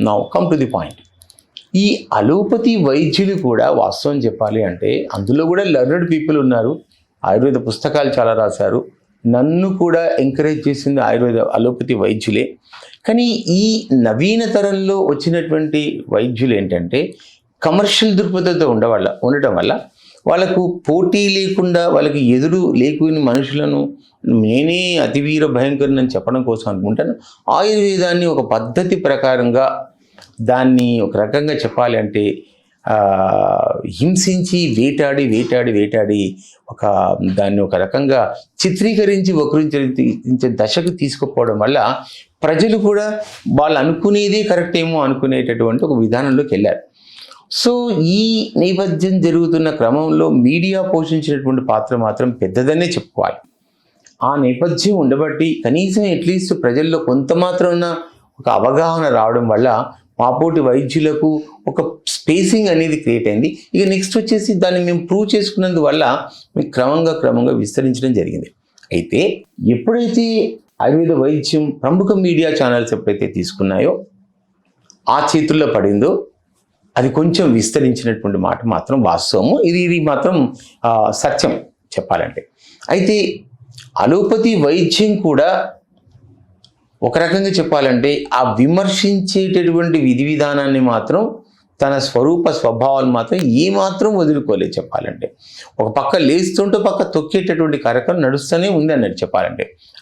Now come to the point. ఈ allopathy వైద్యులు కూడా వాస్తవం చెప్పాలి అంటే అందులో కూడా లర్నడ్ పీపుల్ ఉన్నారు, ఆయుర్వేద పుస్తకాలు చాలా రాశారు. నన్ను కూడా ఎంకరేజ్ చేసింది ఆయుర్వేద అలోపతి వైద్యులే. కానీ ఈ నవీన తరంలో వచ్చినటువంటి వైద్యులు ఏంటంటే కమర్షియల్ దృక్పథంతో ఉండటం వల్ల వాళ్ళకు పోటీ లేకుండా, వాళ్ళకి ఎదురు లేకుని మనుషులను నేనే అతివీర భయంకరని చెప్పడం కోసం అనుకుంటాను ఆయుర్వేదాన్ని ఒక పద్ధతి ప్రకారంగా దాన్ని ఒక రకంగా చెప్పాలి అంటే హింసించి వేటాడి దాన్ని ఒక రకంగా చిత్రీకరించి వక్రించే దశకు తీసుకుపోవడం వల్ల ప్రజలు కూడా వాళ్ళు అనుకునేది కరెక్ట్ ఏమో అనుకునేటటువంటి ఒక విధానంలోకి వెళ్ళారు. సో ఈ నేపథ్యం జరుగుతున్న క్రమంలో మీడియా పోషించినటువంటి పాత్ర మాత్రం పెద్దదనే చెప్పుకోవాలి. ఆ నేపథ్యం ఉండబట్టి కనీసం అట్లీస్ట్ ప్రజల్లో కొంత మాత్రం ఒక అవగాహన రావడం వల్ల మాపోటి వైద్యులకు ఒక స్పేసింగ్ అనేది క్రియేట్ అయింది. ఇక నెక్స్ట్ వచ్చేసి దాన్ని మేము ప్రూవ్ చేసుకున్నందువల్ల మేము క్రమంగా విస్తరించడం జరిగింది. అయితే ఎప్పుడైతే ఆయుర్వేద వైద్యం ప్రముఖ మీడియా ఛానల్స్ ఎప్పుడైతే తీసుకున్నాయో ఆ చేతుల్లో పడిందో అది కొంచెం విస్తరించినటువంటి మాట మాత్రం వాస్తవము. ఇది మాత్రం సత్యం చెప్పాలంటే. అయితే అలోపతి వైద్యం కూడా ఒక రకంగా చెప్పాలంటే ఆ విమర్శించేటటువంటి విధి విధానాన్ని మాత్రం తన స్వభావాలు మాత్రం ఏమాత్రం వదులుకోలేదు చెప్పాలంటే. ఒక పక్క లేస్తుంటే పక్క తొక్కేటటువంటి కార్యక్రమం నడుస్తూనే ఉంది అన్నట్టు చెప్పాలంటే.